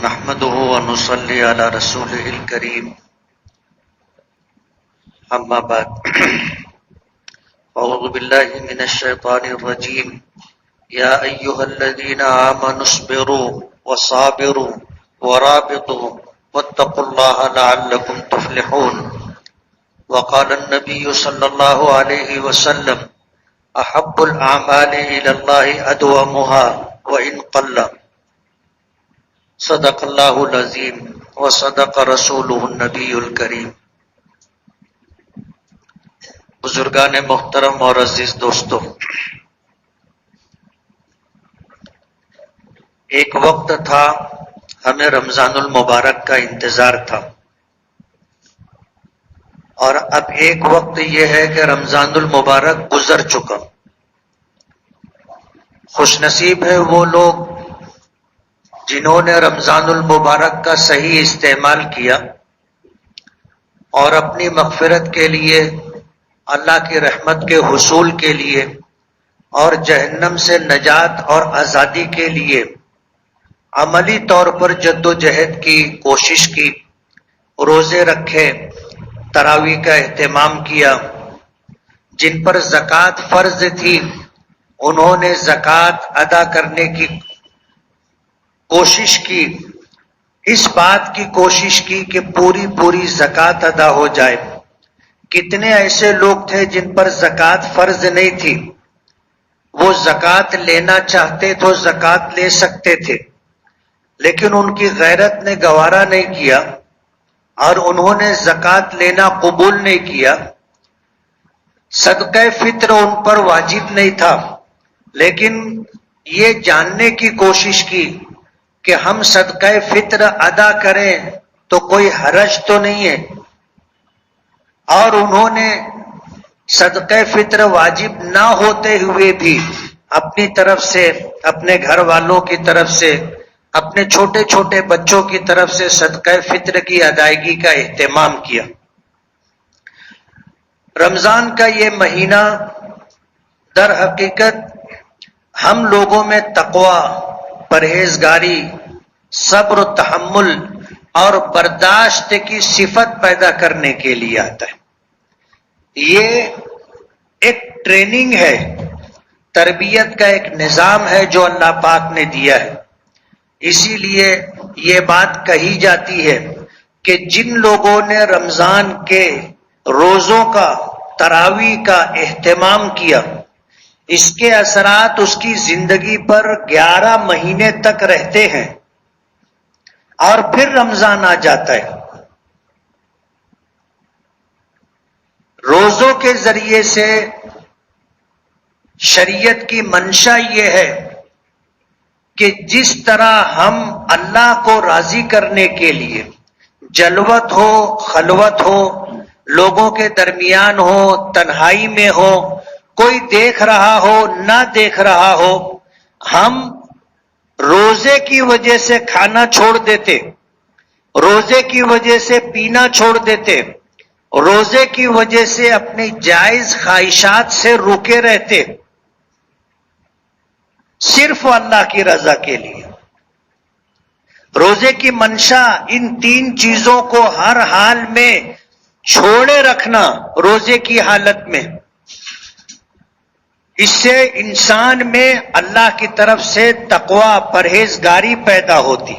نحمده ونصلي على رسوله الكريم اما بعد اعوذ بالله من الشيطان الرجيم يا ايها الذين آمنوا اصبروا وصابروا ورابطوا واتقوا الله لعلكم تفلحون وقال النبي صلى الله عليه وسلم احب الاعمال الى الله ادومها وان قل صدق اللہ العظیم وصدق رسولہ النبی الکریم۔ بزرگان محترم اور عزیز دوستو، ایک وقت تھا ہمیں رمضان المبارک کا انتظار تھا، اور اب ایک وقت یہ ہے کہ رمضان المبارک گزر چکا۔ خوش نصیب ہے وہ لوگ جنہوں نے رمضان المبارک کا صحیح استعمال کیا اور اپنی مغفرت کے لیے، اللہ کی رحمت کے حصول کے لیے اور جہنم سے نجات اور آزادی کے لیے عملی طور پر جد و جہد کی، کوشش کی، روزے رکھے، تراویح کا اہتمام کیا۔ جن پر زکوٰۃ فرض تھی انہوں نے زکوٰۃ ادا کرنے کی کوشش کی، اس بات کی کوشش کی کہ پوری زکوٰۃ ادا ہو جائے۔ کتنے ایسے لوگ تھے جن پر زکوٰۃ فرض نہیں تھی، وہ زکوٰۃ لینا چاہتے تو زکوٰۃ لے سکتے تھے، لیکن ان کی غیرت نے گوارا نہیں کیا اور انہوں نے زکوٰۃ لینا قبول نہیں کیا۔ صدقہ فطر ان پر واجب نہیں تھا، لیکن یہ جاننے کی کوشش کی کہ ہم صدقہ فطر ادا کریں تو کوئی حرج تو نہیں ہے، اور انہوں نے صدقہ فطر واجب نہ ہوتے ہوئے بھی اپنی طرف سے، اپنے گھر والوں کی طرف سے، اپنے چھوٹے چھوٹے بچوں کی طرف سے صدقہ فطر کی ادائیگی کا اہتمام کیا۔ رمضان کا یہ مہینہ در حقیقت ہم لوگوں میں تقوی، پرہیزگاری، صبر و تحمل اور برداشت کی صفت پیدا کرنے کے لیے آتا ہے۔ یہ ایک ٹریننگ ہے، تربیت کا ایک نظام ہے جو اللہ پاک نے دیا ہے۔ اسی لیے یہ بات کہی جاتی ہے کہ جن لوگوں نے رمضان کے روزوں کا، تراویح کا اہتمام کیا، اس کے اثرات اس کی زندگی پر 11 مہینے تک رہتے ہیں، اور پھر رمضان آ جاتا ہے۔ روزوں کے ذریعے سے شریعت کی منشا یہ ہے کہ جس طرح ہم اللہ کو راضی کرنے کے لیے جلوت ہو، خلوت ہو، لوگوں کے درمیان ہو، تنہائی میں ہو، کوئی دیکھ رہا ہو نہ دیکھ رہا ہو، ہم روزے کی وجہ سے کھانا چھوڑ دیتے، روزے کی وجہ سے پینا چھوڑ دیتے، روزے کی وجہ سے اپنی جائز خواہشات سے روکے رہتے، صرف اللہ کی رضا کے لیے۔ روزے کی منشا ان 3 چیزوں کو ہر حال میں چھوڑے رکھنا روزے کی حالت میں، اس سے انسان میں اللہ کی طرف سے تقوی، پرہیزگاری پیدا ہوتی،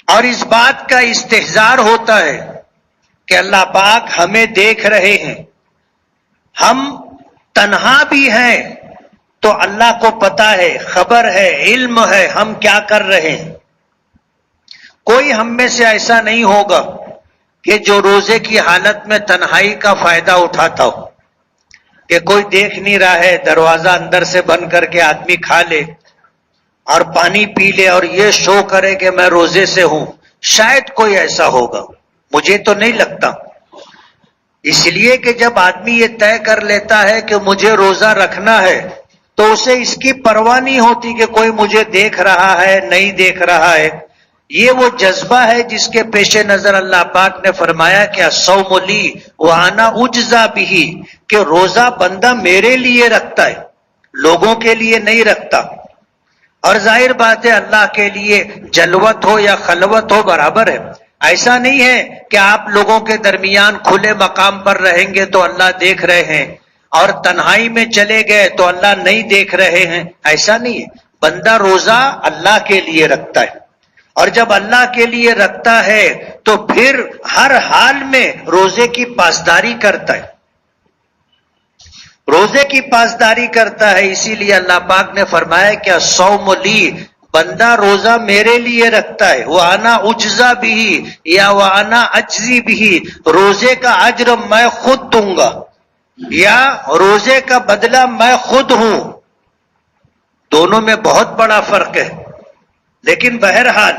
اور اس بات کا استحضار ہوتا ہے کہ اللہ پاک ہمیں دیکھ رہے ہیں، ہم تنہا بھی ہیں تو اللہ کو پتا ہے، خبر ہے، علم ہے ہم کیا کر رہے ہیں۔ کوئی ہم میں سے ایسا نہیں ہوگا کہ جو روزے کی حالت میں تنہائی کا فائدہ اٹھاتا ہو، کہ کوئی دیکھ نہیں رہا ہے، دروازہ اندر سے بند کر کے آدمی کھا لے اور پانی پی لے اور یہ شو کرے کہ میں روزے سے ہوں۔ شاید کوئی ایسا ہوگا، مجھے تو نہیں لگتا۔ اس لیے کہ جب آدمی یہ طے کر لیتا ہے کہ مجھے روزہ رکھنا ہے تو اسے اس کی پرواہ نہیں ہوتی کہ کوئی مجھے دیکھ رہا ہے نہیں دیکھ رہا ہے۔ یہ وہ جذبہ ہے جس کے پیش نظر اللہ پاک نے فرمایا کہ الصوم لی وانا اجزا بہ، کہ روزہ بندہ میرے لیے رکھتا ہے، لوگوں کے لیے نہیں رکھتا۔ اور ظاہر بات ہے اللہ کے لیے جلوت ہو یا خلوت ہو برابر ہے. ایسا نہیں ہے کہ آپ لوگوں کے درمیان کھلے مقام پر رہیں گے تو اللہ دیکھ رہے ہیں اور تنہائی میں چلے گئے تو اللہ نہیں دیکھ رہے ہیں. ایسا نہیں ہے. بندہ روزہ اللہ کے لیے رکھتا ہے، اور جب اللہ کے لیے رکھتا ہے تو پھر ہر حال میں روزے کی پاسداری کرتا ہے، روزے کی پاسداری کرتا ہے. اسی لیے اللہ پاک نے فرمایا کہ الصوم لی، بندہ روزہ میرے لیے رکھتا ہے. وانا اجزا بھی یا وانا اجزی بھی، روزے کا اجر میں خود دوں گا یا روزے کا بدلہ میں خود ہوں. دونوں میں بہت بڑا فرق ہے. لیکن بہرحال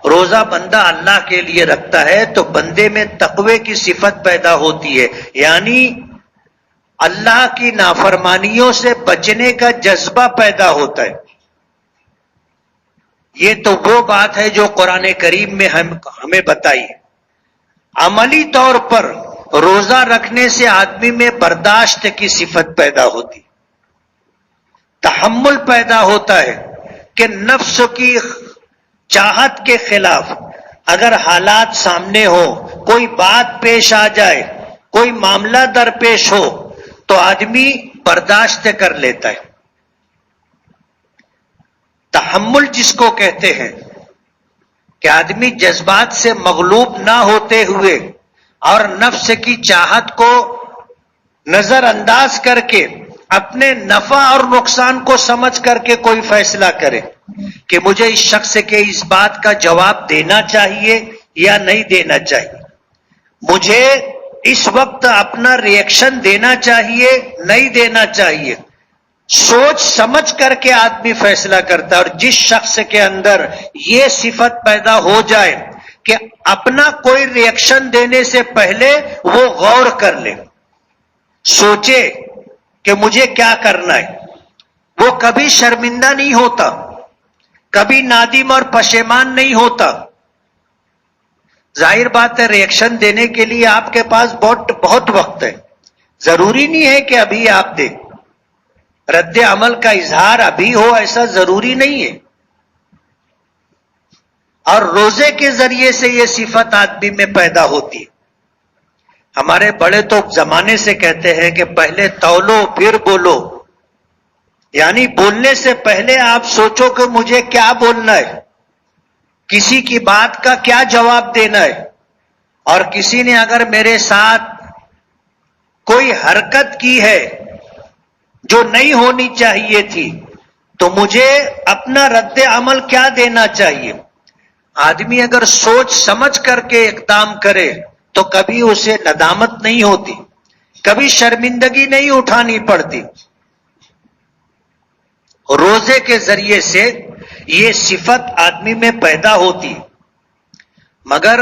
روزہ بندہ اللہ کے لیے رکھتا ہے تو بندے میں تقوی کی صفت پیدا ہوتی ہے، یعنی اللہ کی نافرمانیوں سے بچنے کا جذبہ پیدا ہوتا ہے. یہ تو وہ بات ہے جو قرآن کریم میں ہمیں بتائی. عملی طور پر روزہ رکھنے سے آدمی میں برداشت کی صفت پیدا ہوتی، تحمل پیدا ہوتا ہے کہ نفس کی چاہت کے خلاف اگر حالات سامنے ہو، کوئی بات پیش آ جائے، کوئی معاملہ درپیش ہو تو آدمی برداشت کر لیتا ہے. تحمل جس کو کہتے ہیں کہ آدمی جذبات سے مغلوب نہ ہوتے ہوئے اور نفس کی چاہت کو نظر انداز کر کے اپنے نفع اور نقصان کو سمجھ کر کے کوئی فیصلہ کرے کہ مجھے اس شخص کے اس بات کا جواب دینا چاہیے یا نہیں دینا چاہیے، مجھے اس وقت اپنا ریئیکشن دینا چاہیے نہیں دینا چاہیے. سوچ سمجھ کر کے آدمی فیصلہ کرتا ہے. اور جس شخص کے اندر یہ صفت پیدا ہو جائے کہ اپنا کوئی ریئیکشن دینے سے پہلے وہ غور کر لے، سوچے کہ مجھے کیا کرنا ہے، وہ کبھی شرمندہ نہیں ہوتا، کبھی نادم اور پشیمان نہیں ہوتا. ظاہر بات ہے ریئیکشن دینے کے لیے آپ کے پاس بہت وقت ہے، ضروری نہیں ہے کہ ابھی آپ دیں. رد عمل کا اظہار ابھی ہو ایسا ضروری نہیں ہے. اور روزے کے ذریعے سے یہ صفت آدمی میں پیدا ہوتی ہے. ہمارے بڑے تو زمانے سے کہتے ہیں کہ پہلے تولو پھر بولو، یعنی بولنے سے پہلے آپ سوچو کہ مجھے کیا بولنا ہے، کسی کی بات کا کیا جواب دینا ہے. اور کسی نے اگر میرے ساتھ کوئی حرکت کی ہے جو نہیں ہونی چاہیے تھی تو مجھے اپنا رد عمل کیا دینا چاہیے. آدمی اگر سوچ سمجھ کر کے اقدام کرے تو کبھی اسے ندامت نہیں ہوتی، کبھی شرمندگی نہیں اٹھانی پڑتی. روزے کے ذریعے سے یہ صفت آدمی میں پیدا ہوتی، مگر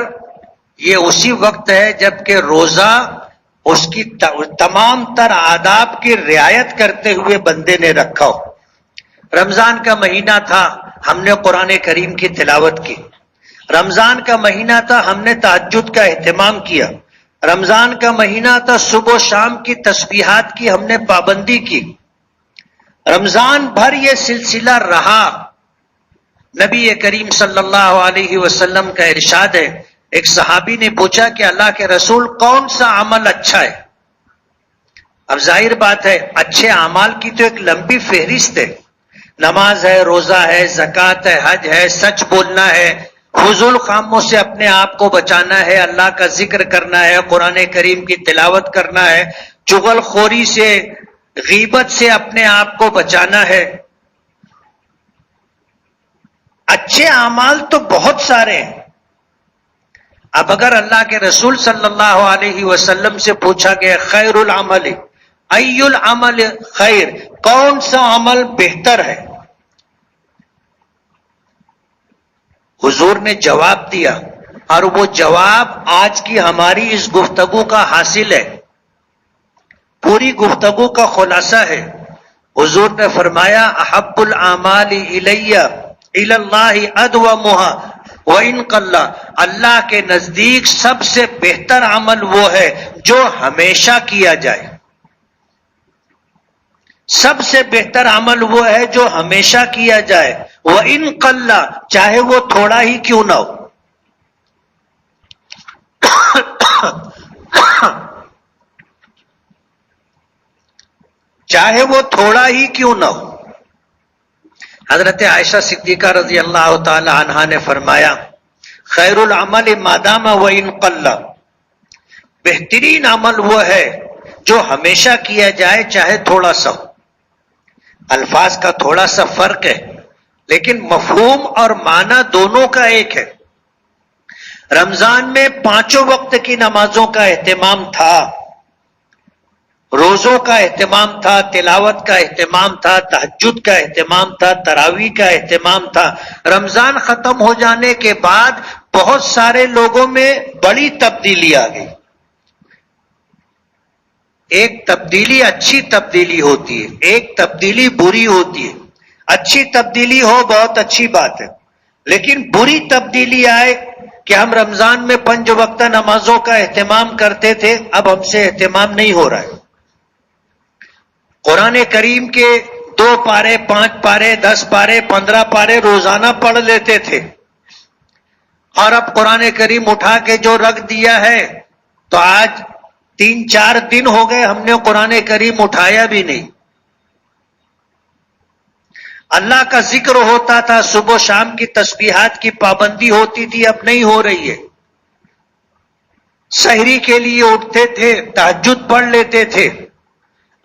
یہ اسی وقت ہے جب کہ روزہ اس کی تمام تر آداب کی رعایت کرتے ہوئے بندے نے رکھا ہو. رمضان کا مہینہ تھا، ہم نے قرآن کریم کی تلاوت کی. رمضان کا مہینہ تھا، ہم نے تہجد کا اہتمام کیا. رمضان کا مہینہ تھا، صبح و شام کی تسبیحات کی ہم نے پابندی کی. رمضان بھر یہ سلسلہ رہا. نبی کریم صلی اللہ علیہ وسلم کا ارشاد ہے، ایک صحابی نے پوچھا کہ اللہ کے رسول کون سا عمل اچھا ہے؟ اب ظاہر بات ہے اچھے اعمال کی تو ایک لمبی فہرست ہے، نماز ہے، روزہ ہے، زکوٰۃ ہے، حج ہے، سچ بولنا ہے، فضول کاموں سے اپنے آپ کو بچانا ہے، اللہ کا ذکر کرنا ہے، قرآن کریم کی تلاوت کرنا ہے، چغل خوری سے غیبت سے اپنے آپ کو بچانا ہے. اچھے اعمال تو بہت سارے ہیں. اب اگر اللہ کے رسول صلی اللہ علیہ وسلم سے پوچھا گیا خیر العمل ای العمل خیر، کون سا عمل بہتر ہے، حضور نے جواب دیا، اور وہ جواب آج کی ہماری اس گفتگو کا حاصل ہے، پوری گفتگو کا خلاصہ ہے. حضور نے فرمایا احب الاعمال الی اللہ ادومھا وَإِن قَلَّ، اللہ کے نزدیک سب سے بہتر عمل وہ ہے جو ہمیشہ کیا جائے. سب سے بہتر عمل وہ ہے جو ہمیشہ کیا جائے، وَإِن قَلَّ، چاہے وہ تھوڑا ہی کیوں نہ ہو. چاہے وہ تھوڑا ہی کیوں نہ ہو. حضرت عائشہ صدیقہ رضی اللہ تعالی عنہا نے فرمایا، خیر العمل ما دام وان قل، بہترین عمل وہ ہے جو ہمیشہ کیا جائے چاہے تھوڑا سا ہو. الفاظ کا تھوڑا سا فرق ہے لیکن مفہوم اور معنی دونوں کا ایک ہے. رمضان میں 5 وقت کی نمازوں کا اہتمام تھا، روزوں کا اہتمام تھا، تلاوت کا اہتمام تھا، تہجد کا اہتمام تھا، تراویح کا اہتمام تھا. رمضان ختم ہو جانے کے بعد بہت سارے لوگوں میں بڑی تبدیلی آ گئی. ایک تبدیلی اچھی تبدیلی ہوتی ہے، ایک تبدیلی بری ہوتی ہے. اچھی تبدیلی ہو بہت اچھی بات ہے، لیکن بری تبدیلی آئے کہ ہم رمضان میں 5 وقت نمازوں کا اہتمام کرتے تھے، اب ہم سے اہتمام نہیں ہو رہا ہے. قرآن کریم کے 2 پارے 5 پارے 10 پارے 15 پارے روزانہ پڑھ لیتے تھے، اور اب قرآن کریم اٹھا کے جو رکھ دیا ہے تو آج 3-4 دن ہو گئے ہم نے قرآن کریم اٹھایا بھی نہیں. اللہ کا ذکر ہوتا تھا، صبح و شام کی تسبیحات کی پابندی ہوتی تھی، اب نہیں ہو رہی ہے. سحری کے لیے اٹھتے تھے، تہجد پڑھ لیتے تھے،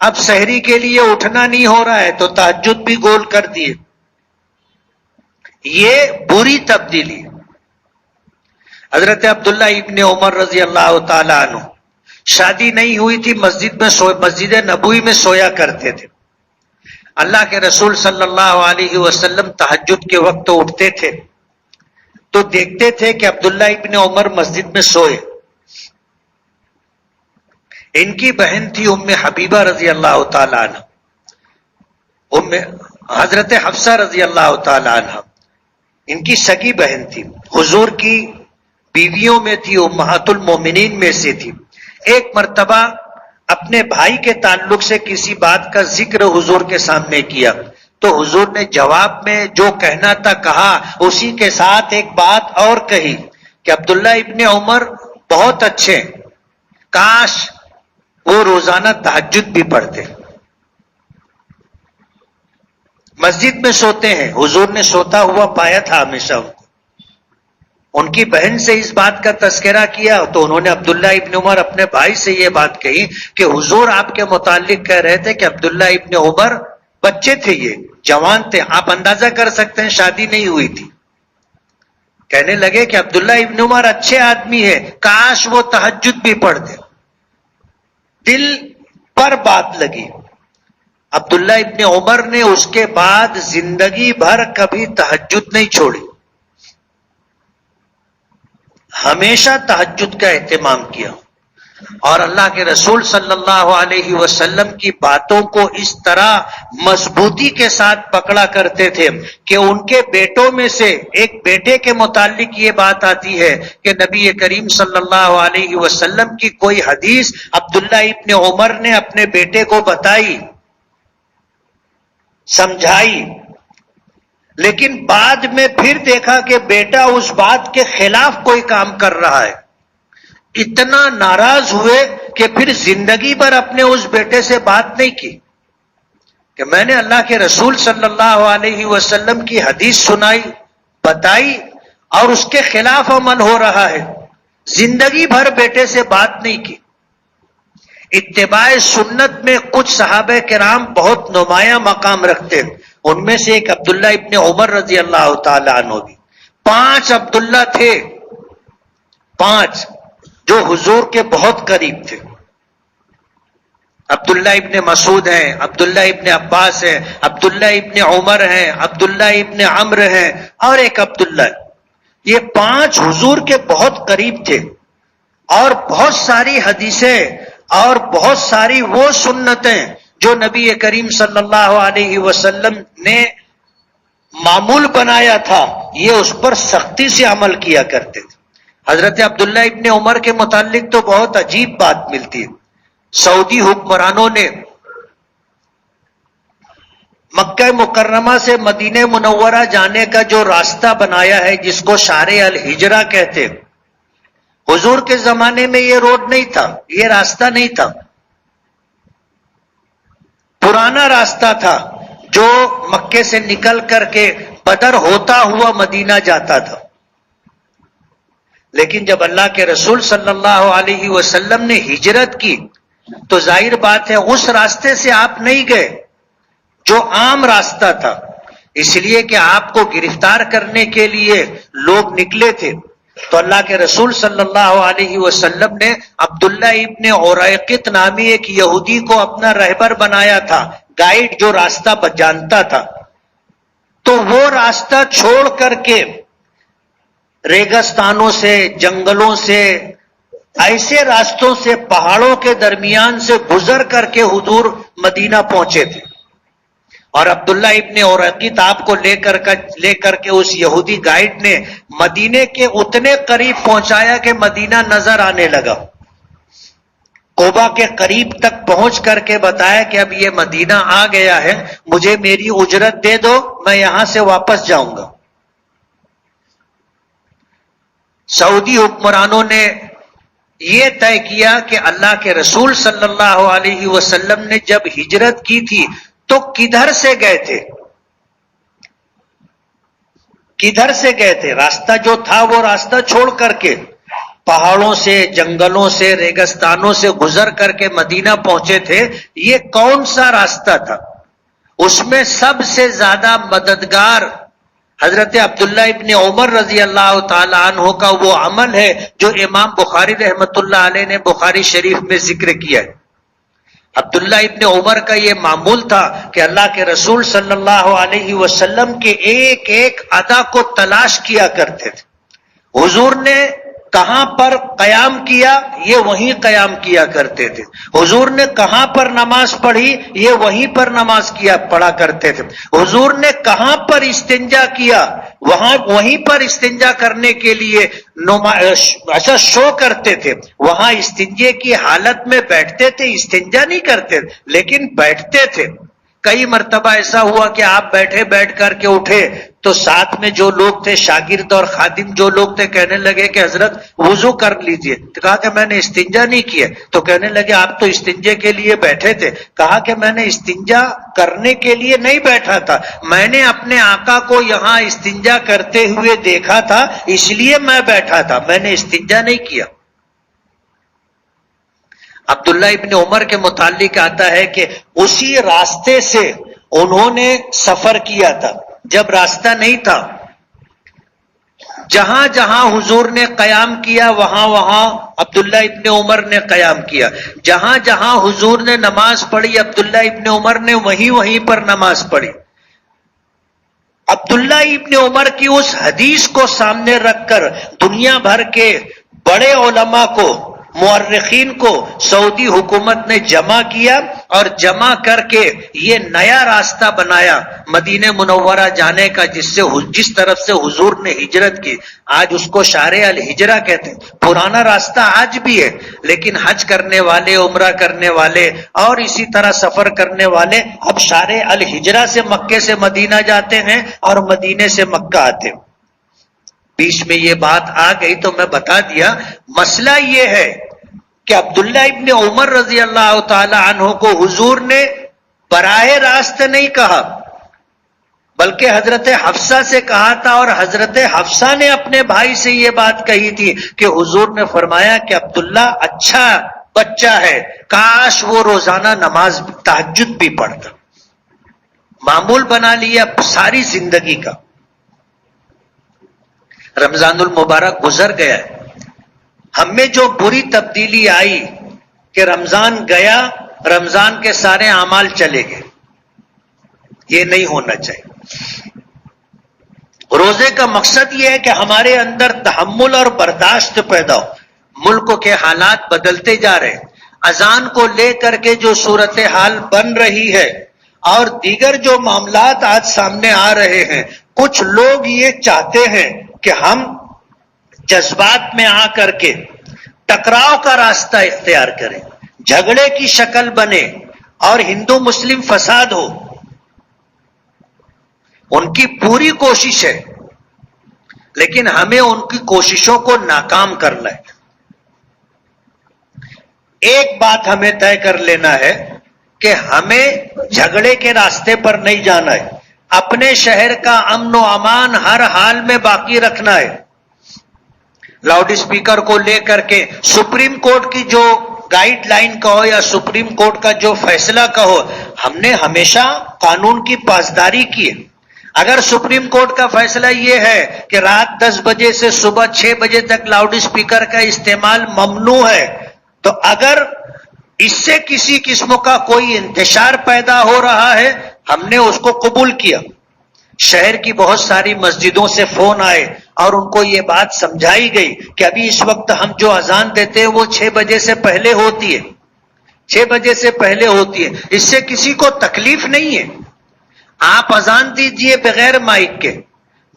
اب سحری کے لیے اٹھنا نہیں ہو رہا ہے تو تہجد بھی گول کر دیے. یہ بری تبدیلی. حضرت عبداللہ ابن عمر رضی اللہ تعالی عنہ شادی نہیں ہوئی تھی، مسجد نبوی میں سویا کرتے تھے. اللہ کے رسول صلی اللہ علیہ وسلم تہجد کے وقت اٹھتے تھے تو دیکھتے تھے کہ عبداللہ ابن عمر مسجد میں سوئے. ان کی بہن تھی ام حبیبہ رضی اللہ تعالی عنہ، حضرت حفصہ رضی اللہ تعالی عنہ ان کی سگی بہن تھی، حضور کی بیویوں میں تھی، امہات المومنین میں سے تھی. ایک مرتبہ اپنے بھائی کے تعلق سے کسی بات کا ذکر حضور کے سامنے کیا تو حضور نے جواب میں جو کہنا تھا کہا، اسی کے ساتھ ایک بات اور کہی کہ عبداللہ ابن عمر بہت اچھے، کاش وہ روزانہ تہجد بھی پڑھتے. مسجد میں سوتے ہیں، حضور نے سوتا ہوا پایا تھا ہمیشہ ان کو. ان کی بہن سے اس بات کا تذکرہ کیا تو انہوں نے عبداللہ ابن عمر اپنے بھائی سے یہ بات کہی کہ حضور آپ کے متعلق کہہ رہے تھے کہ عبداللہ ابن عمر بچے تھے، یہ جوان تھے، آپ اندازہ کر سکتے ہیں شادی نہیں ہوئی تھی. کہنے لگے کہ عبداللہ ابن عمر اچھے آدمی ہے، کاش وہ تہجد بھی پڑھ دے. دل پر بات لگی. عبداللہ ابن عمر نے اس کے بعد زندگی بھر کبھی تہجد نہیں چھوڑی، ہمیشہ تہجد کا اہتمام کیا. اور اللہ کے رسول صلی اللہ علیہ وسلم کی باتوں کو اس طرح مضبوطی کے ساتھ پکڑا کرتے تھے کہ ان کے بیٹوں میں سے ایک بیٹے کے متعلق یہ بات آتی ہے کہ نبی کریم صلی اللہ علیہ وسلم کی کوئی حدیث عبداللہ ابن عمر نے اپنے بیٹے کو بتائی، سمجھائی، لیکن بعد میں پھر دیکھا کہ بیٹا اس بات کے خلاف کوئی کام کر رہا ہے. اتنا ناراض ہوئے کہ پھر زندگی بھر اپنے اس بیٹے سے بات نہیں کی کہ میں نے اللہ کے رسول صلی اللہ علیہ وسلم کی حدیث سنائی، بتائی، اور اس کے خلاف عمل ہو رہا ہے. زندگی بھر بیٹے سے بات نہیں کی. اتباع سنت میں کچھ صحابہ کرام بہت نمایاں مقام رکھتے ہیں، ان میں سے ایک عبداللہ ابن عمر رضی اللہ تعالی عنہ بھی. 5 عبداللہ تھے، 5 جو حضور کے بہت قریب تھے. عبداللہ ابن مسعود ہیں، عبداللہ ابن عباس ہیں، عبداللہ ابن عمر ہیں، عبداللہ ابن عمرو ہیں، اور ایک عبداللہ. یہ 5 حضور کے بہت قریب تھے اور بہت ساری حدیثیں اور بہت ساری وہ سنتیں جو نبی کریم صلی اللہ علیہ وسلم نے معمول بنایا تھا یہ اس پر سختی سے عمل کیا کرتے تھے. حضرت عبداللہ ابن عمر کے متعلق تو بہت عجیب بات ملتی ہے. سعودی حکمرانوں نے مکہ مکرمہ سے مدینہ منورہ جانے کا جو راستہ بنایا ہے جس کو شارع الہجرہ کہتے، حضور کے زمانے میں یہ روڈ نہیں تھا، یہ راستہ نہیں تھا، پرانا راستہ تھا جو مکے سے نکل کر کے بدر ہوتا ہوا مدینہ جاتا تھا۔ لیکن جب اللہ کے رسول صلی اللہ علیہ وسلم نے ہجرت کی تو ظاہر بات ہے اس راستے سے آپ نہیں گئے جو عام راستہ تھا، اس لیے کہ آپ کو گرفتار کرنے کے لیے لوگ نکلے تھے، تو اللہ کے رسول صلی اللہ علیہ وسلم نے عبداللہ ابن عریقط نامی ایک یہودی کو اپنا رہبر بنایا تھا، گائیڈ جو راستہ جانتا تھا، تو وہ راستہ چھوڑ کر کے ریگستانوں سے، جنگلوں سے، ایسے راستوں سے، پہاڑوں کے درمیان سے گزر کر کے حضور مدینہ پہنچے تھے، اور عبداللہ ابن عریقط آپ کو لے کر کے اس یہودی گائیڈ نے مدینے کے اتنے قریب پہنچایا کہ مدینہ نظر آنے لگا، کوبا کے قریب تک پہنچ کر کے بتایا کہ اب یہ مدینہ آ گیا ہے، مجھے میری اجرت دے دو، میں یہاں سے واپس جاؤں گا۔ سعودی حکمرانوں نے یہ طے کیا کہ اللہ کے رسول صلی اللہ علیہ وسلم نے جب ہجرت کی تھی تو کدھر سے گئے تھے، کدھر سے گئے تھے، راستہ جو تھا وہ راستہ چھوڑ کر کے پہاڑوں سے، جنگلوں سے، ریگستانوں سے گزر کر کے مدینہ پہنچے تھے، یہ کون سا راستہ تھا؟ اس میں سب سے زیادہ مددگار حضرت عبداللہ ابن عمر رضی اللہ تعالی عنہ کا وہ عمل ہے جو امام بخاری رحمت اللہ علیہ نے بخاری شریف میں ذکر کیا ہے۔ عبداللہ ابن عمر کا یہ معمول تھا کہ اللہ کے رسول صلی اللہ علیہ وسلم کے ایک ایک ادا کو تلاش کیا کرتے تھے، حضور نے کہاں پر قیام کیا یہ وہیں قیام کیا کرتے تھے، حضور نے کہاں پر نماز پڑھی یہ وہیں پر نماز پڑھا کرتے تھے، حضور نے کہاں پر استنجا کیا وہیں پر استنجا کرنے کے لیے ایسا شو کرتے تھے، وہاں استنجے کی حالت میں بیٹھتے تھے، استنجا نہیں کرتے لیکن بیٹھتے تھے۔ کئی مرتبہ ایسا ہوا کہ آپ بیٹھ کر کے اٹھے تو ساتھ میں جو لوگ تھے، شاگرد اور خادم جو لوگ تھے، کہنے لگے کہ حضرت وضو کر لیجئے، تو کہا کہ میں نے استنجا نہیں کیا، تو کہنے لگے آپ تو استنجے کے لیے بیٹھے تھے، کہا کہ میں نے استنجا کرنے کے لیے نہیں بیٹھا تھا، میں نے اپنے آقا کو یہاں استنجا کرتے ہوئے دیکھا تھا اس لیے میں بیٹھا تھا، میں نے استنجا نہیں کیا۔ عبداللہ ابن عمر کے متعلق آتا ہے کہ اسی راستے سے انہوں نے سفر کیا تھا جب راستہ نہیں تھا، جہاں جہاں حضور نے قیام کیا وہاں وہاں عبداللہ ابن عمر نے قیام کیا، جہاں جہاں حضور نے نماز پڑھی عبداللہ ابن عمر نے وہیں پر نماز پڑھی۔ عبداللہ ابن عمر کی اس حدیث کو سامنے رکھ کر دنیا بھر کے بڑے علماء کو، مورخین کو سعودی حکومت نے جمع کیا اور جمع کر کے یہ نیا راستہ بنایا مدینہ منورہ جانے کا، جس طرف سے حضور نے ہجرت کی، آج اس کو شارع الہجرہ کہتے ہیں۔ پرانا راستہ آج بھی ہے لیکن حج کرنے والے، عمرہ کرنے والے اور اسی طرح سفر کرنے والے اب شارع الہجرہ سے مکے سے مدینہ جاتے ہیں اور مدینے سے مکہ آتے ہیں۔ بیچ میں یہ بات آ گئی تو میں بتا دیا، مسئلہ یہ ہے کہ عبداللہ ابن عمر رضی اللہ تعالی عنہ کو حضور نے براہ راست نہیں کہا بلکہ حضرت حفصہ سے کہا تھا، اور حضرت حفصہ نے اپنے بھائی سے یہ بات کہی تھی کہ حضور نے فرمایا کہ عبداللہ اچھا بچہ ہے، کاش وہ روزانہ نماز تہجد بھی پڑھتا۔ معمول بنا لیا ساری زندگی کا۔ رمضان المبارک گزر گیا ہے، ہم میں جو بری تبدیلی آئی کہ رمضان گیا، رمضان کے سارے اعمال چلے گئے، یہ نہیں ہونا چاہیے۔ روزے کا مقصد یہ ہے کہ ہمارے اندر تحمل اور برداشت پیدا ہو۔ ملک کے حالات بدلتے جا رہے ہیں، اذان کو لے کر کے جو صورتحال بن رہی ہے اور دیگر جو معاملات آج سامنے آ رہے ہیں، کچھ لوگ یہ چاہتے ہیں کہ ہم جذبات میں آ کر کے ٹکراؤ کا راستہ اختیار کریں، جھگڑے کی شکل بنے اور ہندو مسلم فساد ہو۔ ان کی پوری کوشش ہے، لیکن ہمیں ان کی کوششوں کو ناکام کرنا ہے۔ ایک بات ہمیں طے کر لینا ہے کہ ہمیں جھگڑے کے راستے پر نہیں جانا ہے، اپنے شہر کا امن و امان ہر حال میں باقی رکھنا ہے۔ لاؤڈ اسپیکر کو لے کر کے سپریم کورٹ کی جو گائیڈ لائن کہو یا سپریم کورٹ کا جو فیصلہ کہو، ہم نے ہمیشہ قانون کی پاسداری کی ہے۔ اگر سپریم کورٹ کا فیصلہ یہ ہے کہ رات 10 بجے سے صبح 6 بجے تک لاؤڈ اسپیکر کا استعمال ممنوع ہے، تو اگر اس سے کسی قسم کا کوئی انتشار پیدا ہو رہا ہے، ہم نے اس کو قبول کیا۔ شہر کی بہت ساری مسجدوں سے فون آئے اور ان کو یہ بات سمجھائی گئی کہ ابھی اس وقت ہم جو اذان دیتے ہیں وہ 6 بجے سے پہلے ہوتی ہے، 6 بجے سے پہلے ہوتی ہے، اس سے کسی کو تکلیف نہیں ہے۔ آپ اذان دیجئے بغیر مائک کے،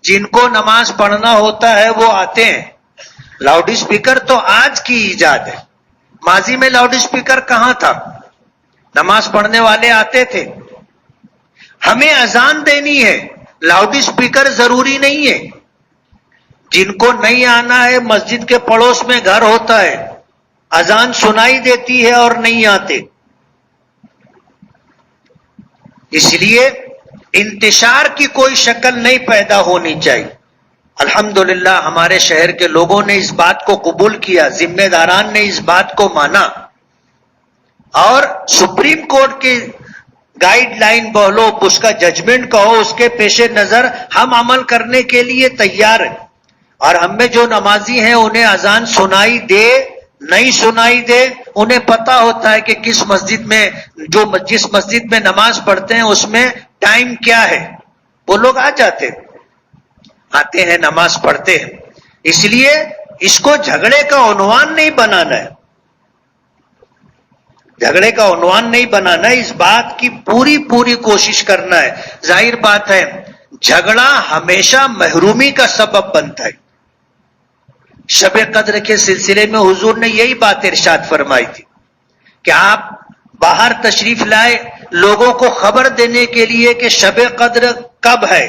جن کو نماز پڑھنا ہوتا ہے وہ آتے ہیں۔ لاؤڈ اسپیکر تو آج کی ایجاد ہے، ماضی میں لاؤڈ اسپیکر کہاں تھا؟ نماز پڑھنے والے آتے تھے۔ ہمیں اذان دینی ہے، لاؤڈ اسپیکر ضروری نہیں ہے۔ جن کو نہیں آنا ہے، مسجد کے پڑوس میں گھر ہوتا ہے، اذان سنائی دیتی ہے اور نہیں آتے۔ اس لیے انتشار کی کوئی شکل نہیں پیدا ہونی چاہیے۔ الحمدللہ ہمارے شہر کے لوگوں نے اس بات کو قبول کیا، ذمہ داران نے اس بات کو مانا، اور سپریم کورٹ کی گائیڈ لائن بولو، اس کا ججمنٹ کہو، اس کے پیش نظر ہم عمل کرنے کے لیے تیار ہیں۔ اور ہم میں جو نمازی ہیں انہیں اذان سنائی دے نہیں سنائی دے، انہیں پتا ہوتا ہے کہ کس مسجد میں جس مسجد میں نماز پڑھتے ہیں اس میں ٹائم کیا ہے، وہ لوگ آتے ہیں نماز پڑھتے ہیں۔ اس لیے اس کو جھگڑے کا عنوان نہیں بنانا ہے، جھگڑے کا عنوان نہیں بنانا ہے، اس بات کی پوری کوشش کرنا ہے۔ ظاہر بات ہے جھگڑا ہمیشہ محرومی کا سبب بنتا ہے۔ شب قدر کے سلسلے میں حضور نے یہی بات ارشاد فرمائی تھی کہ آپ باہر تشریف لائے لوگوں کو خبر دینے کے لیے کہ شب قدر کب ہے۔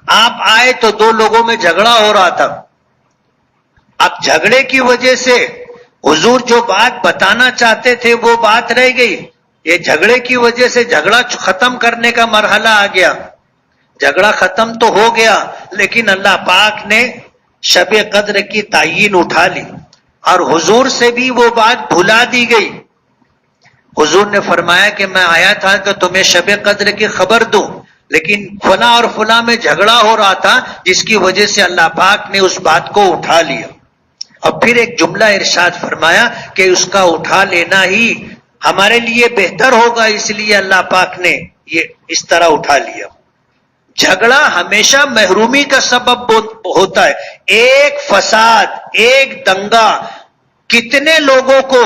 آپ آئے تو 2 لوگوں میں جھگڑا ہو رہا تھا۔ اب جھگڑے کی وجہ سے حضور جو بات بتانا چاہتے تھے وہ بات رہ گئی، یہ جھگڑے کی وجہ سے جھگڑا ختم کرنے کا مرحلہ آ گیا۔ جھگڑا ختم تو ہو گیا، لیکن اللہ پاک نے شب قدر کی تعین اٹھا لی اور حضور سے بھی وہ بات بھلا دی گئی۔ حضور نے فرمایا کہ میں آیا تھا کہ تمہیں شب قدر کی خبر دوں، لیکن فلاں اور فلاں میں جھگڑا ہو رہا تھا جس کی وجہ سے اللہ پاک نے اس بات کو اٹھا لیا۔ اور پھر ایک جملہ ارشاد فرمایا کہ اس کا اٹھا لینا ہی ہمارے لیے بہتر ہوگا، اس لیے اللہ پاک نے یہ اس طرح اٹھا لیا۔ جھگڑا ہمیشہ محرومی کا سبب ہوتا ہے۔ ایک فساد، ایک دنگا کتنے لوگوں کو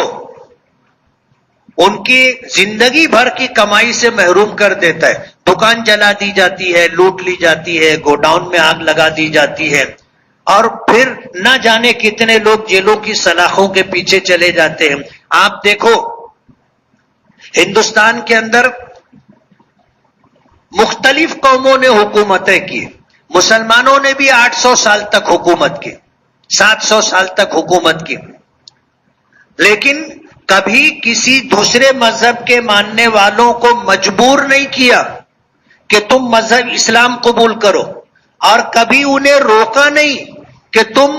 ان کی زندگی بھر کی کمائی سے محروم کر دیتا ہے۔ دکان جلا دی جاتی ہے، لوٹ لی جاتی ہے، گوڈاؤن میں آگ لگا دی جاتی ہے، اور پھر نہ جانے کتنے لوگ جیلوں کی سلاخوں کے پیچھے چلے جاتے ہیں۔ آپ دیکھو ہندوستان کے اندر مختلف قوموں نے حکومتیں کی، مسلمانوں نے بھی 800 سال تک حکومت کی، 700 سال تک حکومت کی، لیکن کبھی کسی دوسرے مذہب کے ماننے والوں کو مجبور نہیں کیا کہ تم مذہب اسلام قبول کرو، اور کبھی انہیں روکا نہیں کہ تم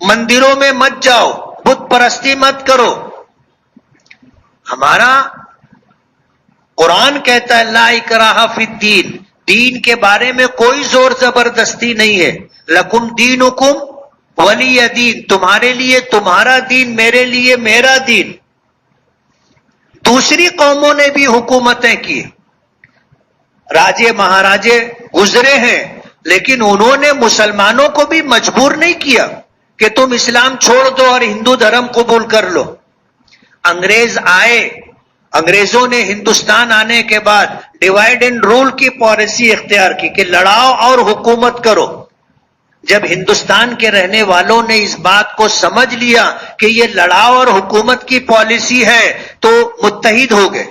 مندروں میں مت جاؤ، بت پرستی مت کرو۔ ہمارا قرآن کہتا ہے لا اکراہ فی الدین، دین کے بارے میں کوئی زور زبردستی نہیں ہے۔ لکم دینکم ولی دین، تمہارے لیے تمہارا دین، میرے لیے میرا دین۔ دوسری قوموں نے بھی حکومتیں کی، راجے مہاراجے گزرے ہیں، لیکن انہوں نے مسلمانوں کو بھی مجبور نہیں کیا کہ تم اسلام چھوڑ دو اور ہندو دھرم قبول کر لو۔ انگریز آئے، انگریزوں نے ہندوستان آنے کے بعد ڈیوائیڈ اینڈ رول کی پالیسی اختیار کی کہ لڑاؤ اور حکومت کرو۔ جب ہندوستان کے رہنے والوں نے اس بات کو سمجھ لیا کہ یہ لڑاؤ اور حکومت کی پالیسی ہے تو متحد ہو گئے،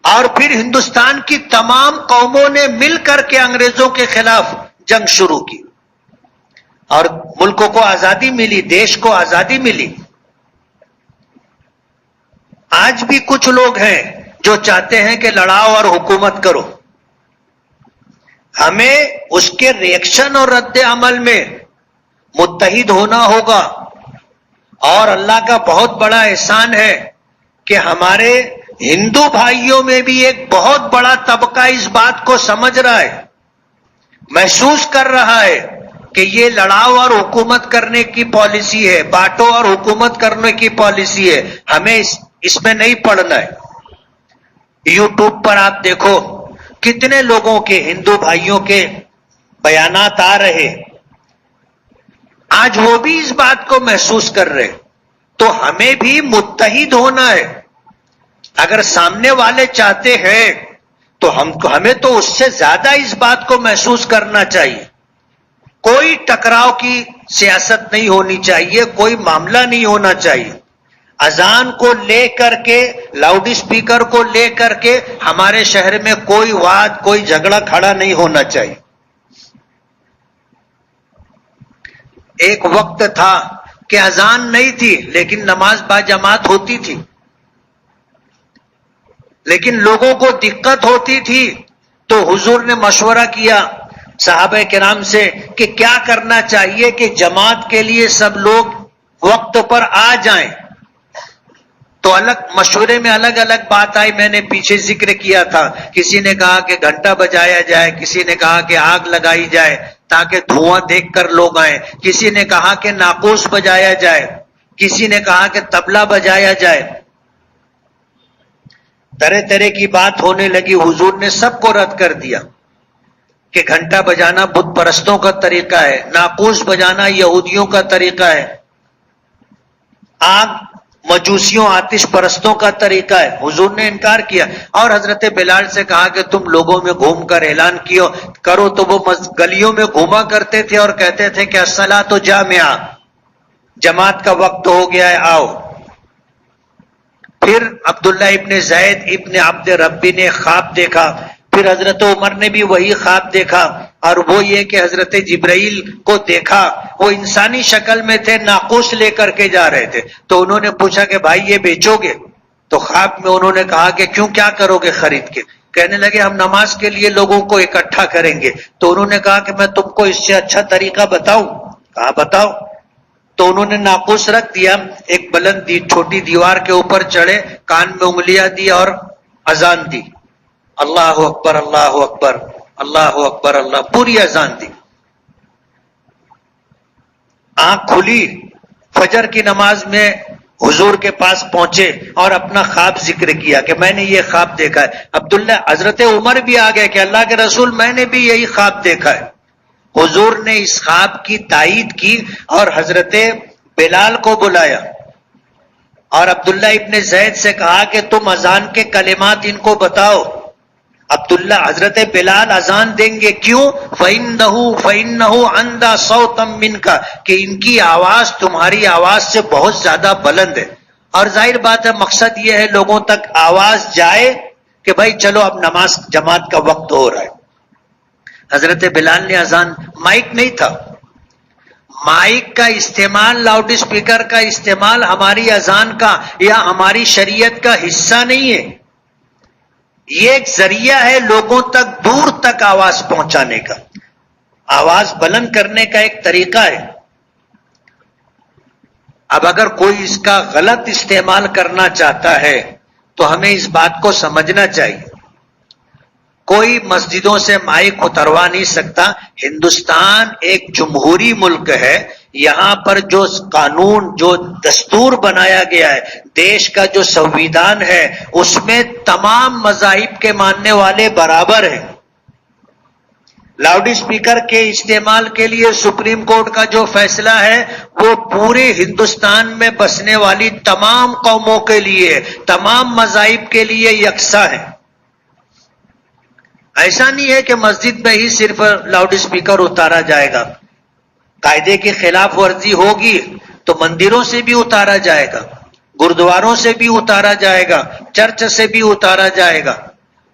اور پھر ہندوستان کی تمام قوموں نے مل کر کے انگریزوں کے خلاف جنگ شروع کی اور ملکوں کو آزادی ملی، دیش کو آزادی ملی۔ آج بھی کچھ لوگ ہیں جو چاہتے ہیں کہ لڑاؤ اور حکومت کرو۔ ہمیں اس کے ریئیکشن اور رد عمل میں متحد ہونا ہوگا، اور اللہ کا بہت بڑا احسان ہے کہ ہمارے ہندو بھائیوں میں بھی ایک بہت بڑا طبقہ اس بات کو سمجھ رہا ہے، محسوس کر رہا ہے کہ یہ لڑاؤ اور حکومت کرنے کی پالیسی ہے، بانٹو اور حکومت کرنے کی پالیسی ہے، ہمیں اس میں نہیں پڑنا ہے۔ یوٹیوب پر آپ دیکھو کتنے لوگوں کے، ہندو بھائیوں کے بیانات آ رہے، آج وہ بھی اس بات کو محسوس کر رہے، تو ہمیں بھی متحد ہونا ہے۔ اگر سامنے والے چاہتے ہیں تو ہمیں تو اس سے زیادہ اس بات کو محسوس کرنا چاہیے۔ کوئی ٹکراؤ کی سیاست نہیں ہونی چاہیے، کوئی معاملہ نہیں ہونا چاہیے۔ اذان کو لے کر کے، لاؤڈ اسپیکر کو لے کر کے ہمارے شہر میں کوئی واد، کوئی جھگڑا کھڑا نہیں ہونا چاہیے۔ ایک وقت تھا کہ اذان نہیں تھی لیکن نماز با جماعت ہوتی تھی، لیکن لوگوں کو دقت ہوتی تھی تو حضور نے مشورہ کیا صحابہ کرام سے کہ کیا کرنا چاہیے کہ جماعت کے لیے سب لوگ وقت پر آ جائیں۔ تو الگ مشورے میں الگ الگ بات آئی، میں نے پیچھے ذکر کیا تھا۔ کسی نے کہا کہ گھنٹا بجایا جائے، کسی نے کہا کہ آگ لگائی جائے تاکہ دھواں دیکھ کر لوگ آئیں، کسی نے کہا کہ ناقوس بجایا جائے، کسی نے کہا کہ طبلہ بجایا جائے۔ طرح طرح کی بات ہونے لگی، حضور نے سب کو رد کر دیا کہ گھنٹا بجانا بت پرستوں کا طریقہ ہے، ناقوس بجانا یہودیوں کا طریقہ ہے، آگ مجوسیوں آتش پرستوں کا طریقہ ہے۔ حضور نے انکار کیا اور حضرت بلال سے کہا کہ تم لوگوں میں گھوم کر اعلان کرو، تو وہ گلیوں میں گھوما کرتے تھے اور کہتے تھے کہ الصلاۃ جامعہ، جماعت کا وقت ہو گیا ہے، آؤ۔ پھر عبداللہ ابن زید ابن عبد ربی نے خواب دیکھا، پھر حضرت عمر نے بھی وہی خواب دیکھا، اور وہ یہ کہ حضرت جبرائیل کو دیکھا، وہ انسانی شکل میں تھے، ناقوس لے کر کے جا رہے تھے۔ تو انہوں نے پوچھا کہ بھائی یہ بیچو گے؟ تو خواب میں انہوں نے کہا کہ کیوں، کیا کرو گے خرید کے؟ کہنے لگے ہم نماز کے لیے لوگوں کو اکٹھا کریں گے۔ تو انہوں نے کہا کہ میں تم کو اس سے اچھا طریقہ بتاؤں؟ کہا بتاؤ۔ تو انہوں نے ناقوس رکھ دیا، ایک بلند چھوٹی دیوار کے اوپر چڑھے، کان میں انگلیاں دی اور اذان دی، اللہ اکبر اللہ اکبر اللہ اکبر اللہ، پوری اذان دی۔ آنکھ کھلی، فجر کی نماز میں حضور کے پاس پہنچے اور اپنا خواب ذکر کیا کہ میں نے یہ خواب دیکھا ہے۔ عبداللہ حضرت عمر بھی آ گئے کہ اللہ کے رسول میں نے بھی یہی خواب دیکھا ہے۔ حضور نے اس خواب کی تائید کی اور حضرت بلال کو بلایا اور عبداللہ ابن زید سے کہا کہ تم اذان کے کلمات ان کو بتاؤ۔ عبداللہ حضرت بلال اذان دیں گے، کیوں؟ فَإِنَّهُ عَنْدَ صَوْتًا مِنْكَ، کہ ان کی آواز تمہاری آواز سے بہت زیادہ بلند ہے۔ اور ظاہر بات ہے مقصد یہ ہے لوگوں تک آواز جائے کہ بھائی چلو اب نماز جماعت کا وقت ہو رہا ہے۔ حضرت بلال نے اذان، مائک نہیں تھا، مائک کا استعمال، لاؤڈ اسپیکر کا استعمال ہماری اذان کا یا ہماری شریعت کا حصہ نہیں ہے، یہ ایک ذریعہ ہے لوگوں تک، دور تک آواز پہنچانے کا، آواز بلند کرنے کا ایک طریقہ ہے۔ اب اگر کوئی اس کا غلط استعمال کرنا چاہتا ہے تو ہمیں اس بات کو سمجھنا چاہیے، کوئی مسجدوں سے مائک اتروا نہیں سکتا۔ ہندوستان ایک جمہوری ملک ہے، یہاں پر جو قانون، جو دستور بنایا گیا ہے، دیش کا جو سنویدھان ہے، اس میں تمام مذاہب کے ماننے والے برابر ہیں۔ لاؤڈ اسپیکر کے استعمال کے لیے سپریم کورٹ کا جو فیصلہ ہے وہ پورے ہندوستان میں بسنے والی تمام قوموں کے لیے، تمام مذاہب کے لیے یکساں ہے۔ ایسا نہیں ہے کہ مسجد میں ہی صرف لاؤڈ اسپیکر اتارا جائے گا، قاعدے کی خلاف ورزی ہوگی تو مندروں سے بھی اتارا جائے گا، گردواروں سے بھی اتارا جائے گا، چرچ سے بھی اتارا جائے گا۔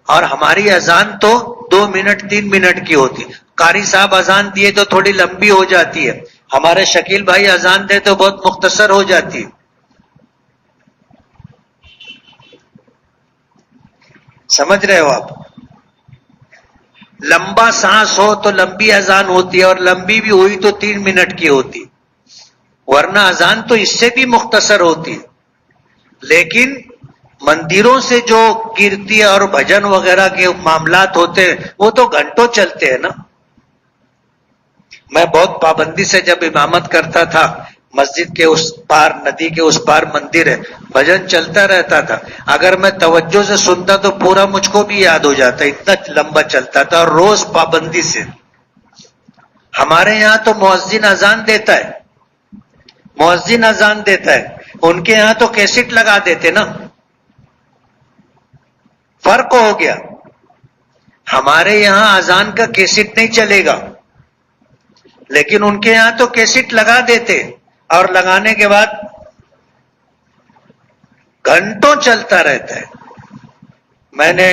اور ہماری اذان تو 2 منٹ 3 منٹ کی ہوتی. قاری صاحب اذان دیے تو تھوڑی لمبی ہو جاتی ہے، ہمارے شکیل بھائی اذان دے تو بہت مختصر ہو جاتی ہے. سمجھ رہے ہو آپ؟ لمبا سانس ہو تو لمبی اذان ہوتی ہے، اور لمبی بھی ہوئی تو 3 منٹ کی ہوتی، ورنہ اذان تو اس سے بھی مختصر ہوتی ہے. لیکن مندروں سے جو کیرتی اور بھجن وغیرہ کے معاملات ہوتے ہیں وہ تو گھنٹوں چلتے ہیں نا. میں بہت پابندی سے جب امامت کرتا تھا، مسجد کے اس پار، ندی کے اس پار مندر ہے، بھجن چلتا رہتا تھا. اگر میں توجہ سے سنتا تو پورا مجھ کو بھی یاد ہو جاتا، اتنا لمبا چلتا تھا، اور روز پابندی سے. ہمارے یہاں تو مؤذن اذان دیتا ہے، مؤذن اذان دیتا ہے، ان کے یہاں تو کیسٹ لگا دیتے نا. فرق ہو گیا. ہمارے یہاں اذان کا کیسٹ نہیں چلے گا، لیکن ان کے یہاں تو کیسٹ لگا دیتے، اور لگانے کے بعد گھنٹوں چلتا رہتا ہے. میں نے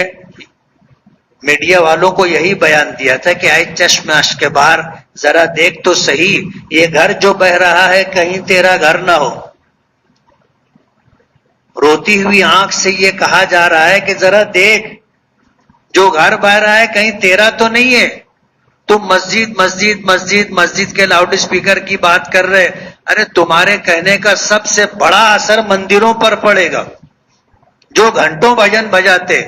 میڈیا والوں کو یہی بیان دیا تھا کہ آئے چشم اشک کے باہر ذرا دیکھ تو صحیح، یہ گھر جو بہ رہا ہے کہیں تیرا گھر نہ ہو. روتی ہوئی آنکھ سے یہ کہا جا رہا ہے کہ ذرا دیکھ، جو گھر بہ رہا ہے کہیں تیرا تو نہیں ہے. تم مسجد مسجد مسجد مسجد کے لاؤڈ اسپیکر کی بات کر رہے. ارے تمہارے کہنے کا سب سے بڑا اثر مندروں پر پڑے گا، جو گھنٹوں بھجن بجاتے.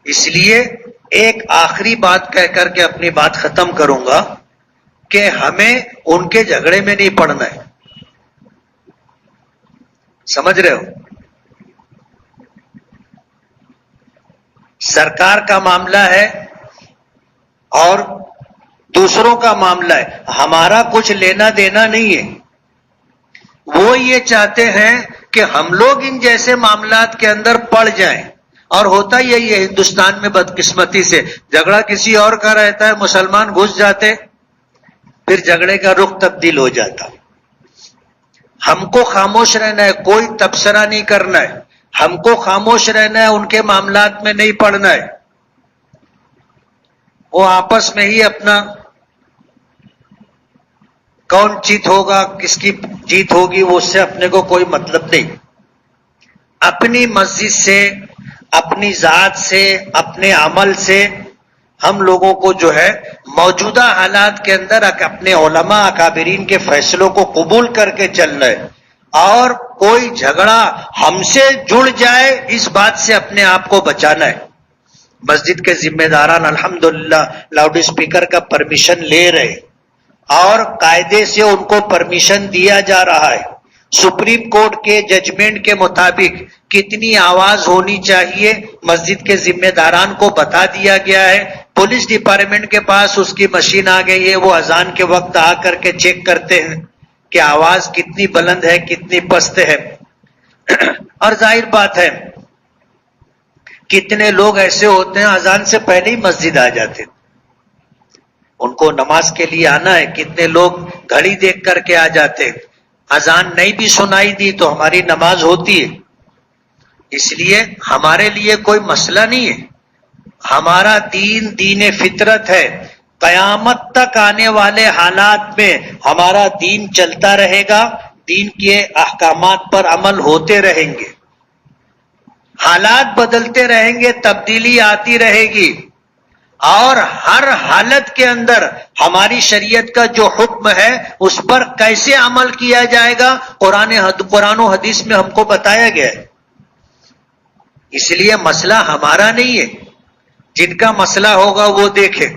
اس لیے ایک آخری بات کہہ کر کے اپنی بات ختم کروں گا کہ ہمیں ان کے جھگڑے میں نہیں پڑنا ہے. سمجھ رہے ہو؟ سرکار کا معاملہ ہے اور دوسروں کا معاملہ ہے، ہمارا کچھ لینا دینا نہیں ہے. وہ یہ چاہتے ہیں کہ ہم لوگ ان جیسے معاملات کے اندر پڑ جائیں، اور ہوتا یہی ہے ہندوستان میں بدقسمتی سے. جھگڑا کسی اور کا رہتا ہے، مسلمان گھس جاتے، پھر جھگڑے کا رخ تبدیل ہو جاتا. ہم کو خاموش رہنا ہے، کوئی تبصرہ نہیں کرنا ہے، ہم کو خاموش رہنا ہے، ان کے معاملات میں نہیں پڑنا ہے. وہ آپس میں ہی اپنا کون جیت ہوگا، کس کی جیت ہوگی، وہ اس سے اپنے کو کوئی مطلب نہیں. اپنی مسجد سے، اپنی ذات سے، اپنے عمل سے ہم لوگوں کو جو ہے موجودہ حالات کے اندر اپنے علماء اکابرین کے فیصلوں کو قبول کر کے چلنا ہے، اور کوئی جھگڑا ہم سے جڑ جائے اس بات سے اپنے آپ کو بچانا ہے. مسجد کے ذمہ داران الحمدللہ لاؤڈ اسپیکر کا پرمیشن لے رہے، اور قاعدے سے ان کو پرمیشن دیا جا رہا ہے. سپریم کورٹ کے ججمنٹ کے مطابق کتنی آواز ہونی چاہیے مسجد کے ذمہ داران کو بتا دیا گیا ہے. پولیس ڈپارٹمنٹ کے پاس اس کی مشین آ گئی ہے، وہ اذان کے وقت آ کر کے چیک کرتے ہیں کہ آواز کتنی بلند ہے، کتنی پست ہے. اور ظاہر بات ہے کتنے لوگ ایسے ہوتے ہیں اذان سے پہلے ہی مسجد آ جاتے، ان کو نماز کے لیے آنا ہے. کتنے لوگ گھڑی دیکھ کر کے آ جاتے، اذان نہیں بھی سنائی دی تو ہماری نماز ہوتی ہے. اس لیے ہمارے لیے کوئی مسئلہ نہیں ہے. ہمارا دین دین فطرت ہے، قیامت تک آنے والے حالات میں ہمارا دین چلتا رہے گا، دین کے احکامات پر عمل ہوتے رہیں گے. حالات بدلتے رہیں گے، تبدیلی آتی رہے گی، اور ہر حالت کے اندر ہماری شریعت کا جو حکم ہے اس پر کیسے عمل کیا جائے گا قرآن و حدیث میں ہم کو بتایا گیا ہے. اس لیے مسئلہ ہمارا نہیں ہے، جن کا مسئلہ ہوگا وہ دیکھے.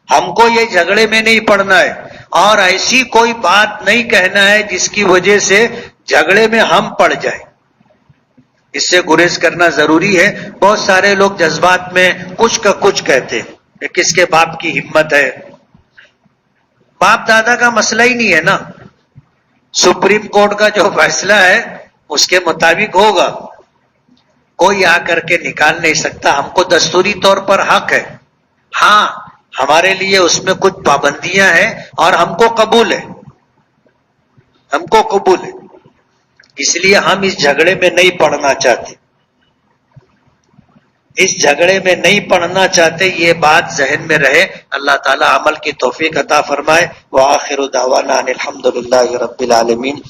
ہم کو یہ جھگڑے میں نہیں پڑنا ہے، اور ایسی کوئی بات نہیں کہنا ہے جس کی وجہ سے جھگڑے میں ہم پڑ جائیں. اس سے گریز کرنا ضروری ہے. بہت سارے لوگ جذبات میں کچھ کا کچھ کہتے ہیں کہ کس کے باپ کی ہمت ہے. باپ دادا کا مسئلہ ہی نہیں ہے نا، سپریم کورٹ کا جو فیصلہ ہے اس کے مطابق ہوگا، کوئی آ کر کے نکال نہیں سکتا. ہم کو دستوری طور پر حق ہے، ہاں ہمارے لیے اس میں کچھ پابندیاں ہیں، اور ہم کو قبول ہے، ہم کو قبول ہے. اس لیے ہم اس جھگڑے میں نہیں پڑنا چاہتے. اس جھگڑے میں نہیں پڑنا چاہتے، یہ بات ذہن میں رہے۔ اللہ تعالی عمل کی توفیق عطا فرمائے۔ وآخر دعوانا ان الحمد للہ رب العالمین۔